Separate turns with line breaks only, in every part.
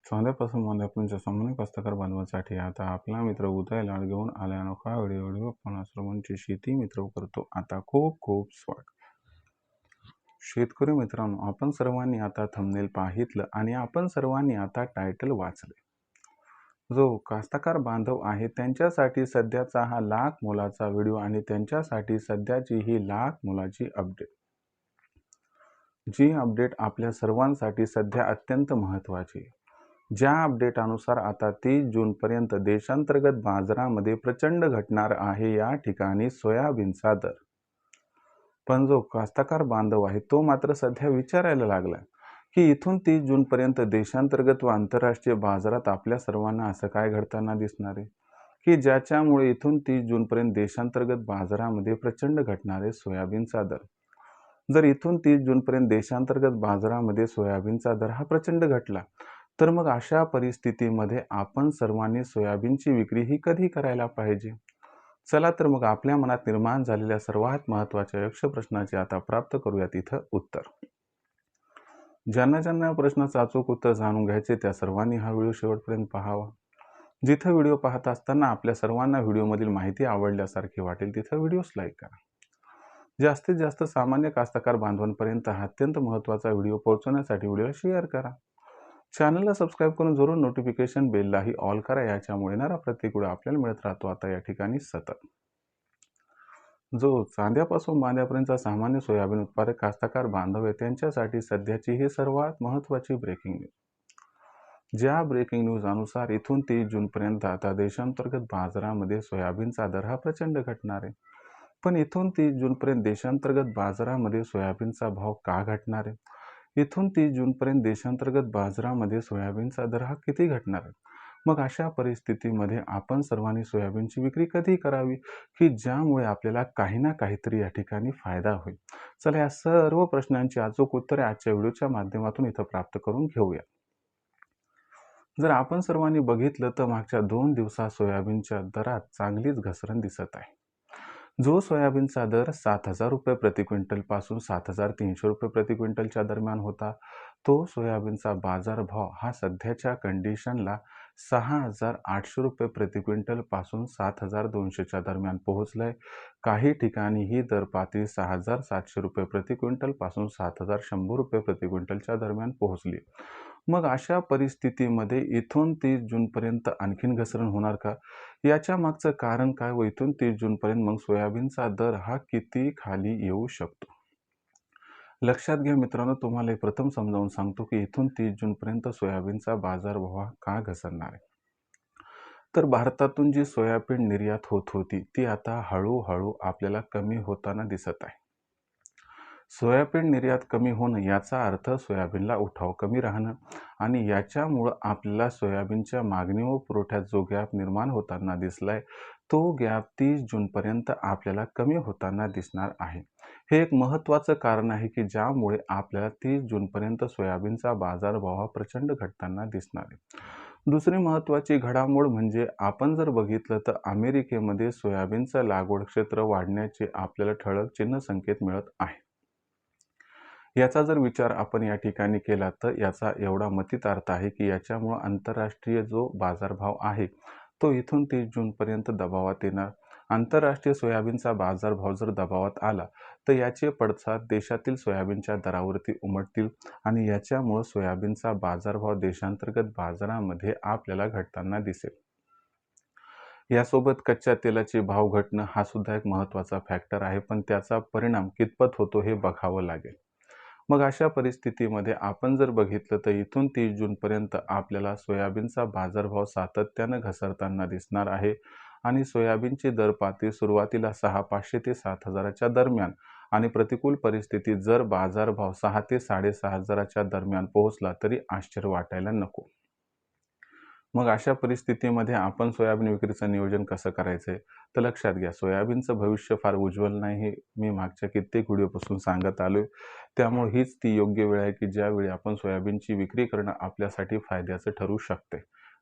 चांद्यापासून मांद्यापर्यंतच्या सामान्य कास्तकार बांधवांसाठी आता आपला मित्र उदय लाड घेऊन आला अनोखा व्हिडिओ आपण श्रवणची शेती मित्र करतो आता खूप खूप स्वागत. शेतकरी मित्रांनो, आपण सर्वांनी आता थंबनेल पाहितलं आणि आपण सर्वांनी आता टायटल वाचले. जो कास्तकार बांधव आहे त्यांच्यासाठी सध्याचा हा लाख मोलाचा व्हिडिओ आणि त्यांच्यासाठी सध्याची ही लाख मोलाची अपडेट. जी अपडेट आपल्या सर्वांसाठी सध्या अत्यंत महत्त्वाची आहे. ज्या अपडेटानुसार आता 30 जूनपर्यंत देशांतर्गत बाजारामध्ये प्रचंड घटणार आहे या ठिकाणी सोयाबीनचा दर. पण जो कास्तकार बांधव आहे तो मात्र सध्या विचारायला लागला की इथून 30 जूनपर्यंत देशांतर्गत व आंतरराष्ट्रीय बाजारात आपल्या सर्वांना असं काय घडताना दिसणार आहे की ज्याच्यामुळे इथून 30 जूनपर्यंत देशांतर्गत बाजारामध्ये प्रचंड घटणार आहे सोयाबीनचा दर. जर इथून 30 जूनपर्यंत देशांतर्गत बाजारामध्ये सोयाबीनचा दर हा प्रचंड घटला तर मग अशा परिस्थितीमध्ये आपण सर्वांनी सोयाबीनची विक्री ही कधी करायला पाहिजे? चला तर मग आपल्या मनात निर्माण झालेल्या सर्वात महत्त्वाच्या यक्ष प्रश्नाचे आता प्राप्त करूयात इथं उत्तर. ज्यांना ज्यांना या प्रश्नाचं अचूक उत्तर जाणून घ्यायचे त्या सर्वांनी हा व्हिडिओ शेवटपर्यंत पाहावा. जिथं व्हिडिओ पाहत असताना आपल्या सर्वांना व्हिडिओमधील माहिती आवडल्यासारखी वाटेल तिथं व्हिडिओस लाईक करा. जास्तीत जास्त सामान्य कास्तकार बांधवांपर्यंत हा अत्यंत महत्त्वाचा व्हिडिओ पोहोचवण्यासाठी व्हिडिओला शेअर करा. चॅनलला सबस्क्राईब करून जरूर नोटिफिकेशन बेललाही ऑल करा. याच्यामुळे येणारा प्रत्येक व्हिडिओ आपल्याला मिळत राहतो आता या ठिकाणी सतत. जो चांद्यापासून बांद्यापर्यंतचा सामान्य सोयाबीन उत्पादक कास्तकार बांधव आहे त्यांच्यासाठी सध्याची ही सर्वात महत्त्वाची ब्रेकिंग न्यूज. ज्या ब्रेकिंग न्यूज अनुसार इथून 30 जूनपर्यंत आता देशांतर्गत बाजारामध्ये सोयाबीनचा दर हा प्रचंड घटणार आहे. पण इथून 30 जूनपर्यंत देशांतर्गत बाजारामध्ये सोयाबीनचा भाव का घटणार आहे? इथून 30 जूनपर्यंत देशांतर्गत बाजारामध्ये सोयाबीनचा दर हा किती घटणार आहे? मग अशा परिस्थितीमध्ये आपण सर्वांनी सोयाबीनची विक्री कधी करावी की ज्यामुळे आपल्याला काही ना काहीतरी या ठिकाणी फायदा होईल? चला या सर्व प्रश्नांची अचूक उत्तरे आजच्या व्हिडिओच्या माध्यमातून इथं प्राप्त करून घेऊया. जर आपण सर्वांनी बघितलं तर मागच्या 2 दिवसात सोयाबीनच्या दरात चांगलीच घसरण दिसत आहे. जो सोयाबीनचा दर 7,000 रुपये प्रति क्विंटल पासून 7,300 रुपये प्रति क्विंटलच्या दरम्यान होता, तो सोयाबीनचा बाजारभाव हा सध्याच्या कंडिशनला 6,800 रुपये प्रति क्विंटल पासून 7,200च्या दरम्यान पोहोचलाय. काही ठिकाणी ही दर पातळी 6,700 रुपये प्रति क्विंटल पासून 7,100 रुपये प्रति क्विंटलच्या दरम्यान पोहोचली. मग अशा परिस्थितीमध्ये इथून 30 जूनपर्यंत आणखीन घसरण होणार का? याच्या मागचं कारण काय व इथून 30 जूनपर्यंत मग सोयाबीनचा दर हा किती खाली येऊ शकतो? लक्षात घ्या मित्रांनो, तुम्हाला प्रथम समजावून सांगतो की इथून 30 जूनपर्यंत सोयाबीनचा बाजारभाव का घसरणार आहे. तर भारतातून जी सोयाबीन निर्यात होत होती ती आता हळूहळू आपल्याला कमी होताना दिसत आहे. सोयाबीन निर्यात कमी होणं याचा अर्थ सोयाबीनला उठाव कमी राहणं आणि याच्यामुळं आपल्याला सोयाबीनच्या मागणी व पुरवठ्यात जो गॅप निर्माण होताना दिसलाय तो गॅप 30 जूनपर्यंत आपल्याला कमी होताना दिसणार आहे. हे एक महत्त्वाचं कारण आहे की ज्यामुळे आपल्याला 30 जूनपर्यंत सोयाबीनचा बाजारभाव प्रचंड घटताना दिसणार आहे. दुसरी महत्त्वाची घडामोड म्हणजे आपण जर बघितलं तर अमेरिकेमध्ये सोयाबीनचं लागवड क्षेत्र वाढण्याचे आपल्याला ठळक चिन्ह संकेत मिळत आहे. याचा जर विचार आपण या ठिकाणी केला तर याचा एवढा मतितार्थ आहे की याच्यामुळं आंतरराष्ट्रीय जो बाजारभाव आहे तो इथून 30 जूनपर्यंत दबावात येणार. आंतरराष्ट्रीय सोयाबीनचा बाजारभाव जर दबावात आला तर याचे पडसाद देशातील सोयाबीनच्या दरावरती उमटतील आणि याच्यामुळं सोयाबीनचा बाजारभाव देशांतर्गत बाजारामध्ये आपल्याला घटताना दिसेल. यासोबत कच्च्या तेलाचे भाव घटणं हा सुद्धा एक महत्त्वाचा फॅक्टर आहे, पण त्याचा परिणाम कितपत होतो हे बघावं लागेल. मग अशा परिस्थितीमध्ये आपण जर बघितलं तर इथून 30 जूनपर्यंत आपल्याला सोयाबीनचा बाजारभाव सातत्यानं घसरताना दिसणार आहे आणि सोयाबीनची दर पातळी सुरुवातीला 6,500 ते 7,000च्या दरम्यान आणि प्रतिकूल परिस्थितीत जर बाजारभाव 6 ते 6,500च्या दरम्यान पोहोचला तरी आश्चर्य वाटायला नको. मग अशा परिस्थितीमध्ये आपण सोयाबीन विक्रीचं नियोजन कसं करायचं आहे? तर लक्षात घ्या, सोयाबीनचं भविष्य फार उज्ज्वल नाही हे मी मागच्या कित्येक व्हिडिओपासून सांगत आलो आहे. त्यामुळे हीच ती योग्य वेळ आहे की ज्यावेळी आपण सोयाबीनची विक्री करणं आपल्यासाठी फायद्याचं ठरू शकते.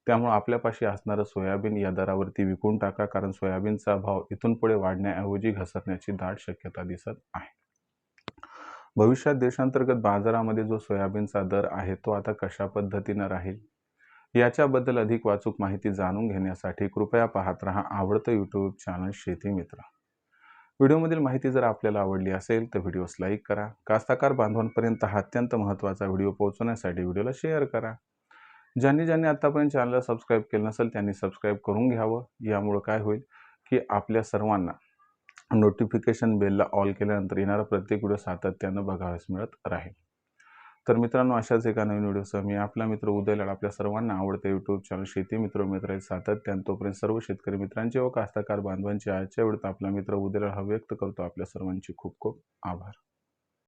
त्यामुळे आपल्यापाशी असणारं सोयाबीन या दरावरती विकून टाका, कारण सोयाबीनचा भाव इथून पुढे वाढण्याऐवजी घसरण्याची दाट शक्यता दिसत आहे. भविष्यात देशांतर्गत बाजारामध्ये जो सोयाबीनचा दर आहे तो आता कशा पद्धतीनं राहील? याच्याबद्दल अधिक वाचूक माहिती जाणून घेण्यासाठी कृपया पाहत रहा आवडतं यूट्यूब चॅनल शेती मित्र. व्हिडिओमधील माहिती जर आपल्याला आवडली असेल तर व्हिडिओस लाईक करा. कास्तकार बांधवांपर्यंत हा अत्यंत महत्त्वाचा व्हिडिओ पोहोचवण्यासाठी व्हिडिओला शेअर करा. ज्यांनी आतापर्यंत चॅनलला सबस्क्राईब केलं नसेल त्यांनी सबस्क्राईब करून घ्यावं. यामुळे काय होईल की आपल्या सर्वांना नोटिफिकेशन बेलला ऑल केल्यानंतर येणारा प्रत्येक व्हिडिओ सातत्यानं बघावयास मिळत राहील. तर मित्रांनो, अशाच एका नवीन व्हिडिओसह मी आपला मित्र उदय लाड आपल्या सर्वांना आवडते यूट्यूब चॅनल शेती मित्र सातत्यानं तोपर्यंत सर्व शेतकरी मित्रांचे व कास्तकार बांधवांचे आजच्या व्हिडिओत आपला मित्र उदय लाड हा व्यक्त करतो. आपल्या सर्वांचे खूप खूप आभार.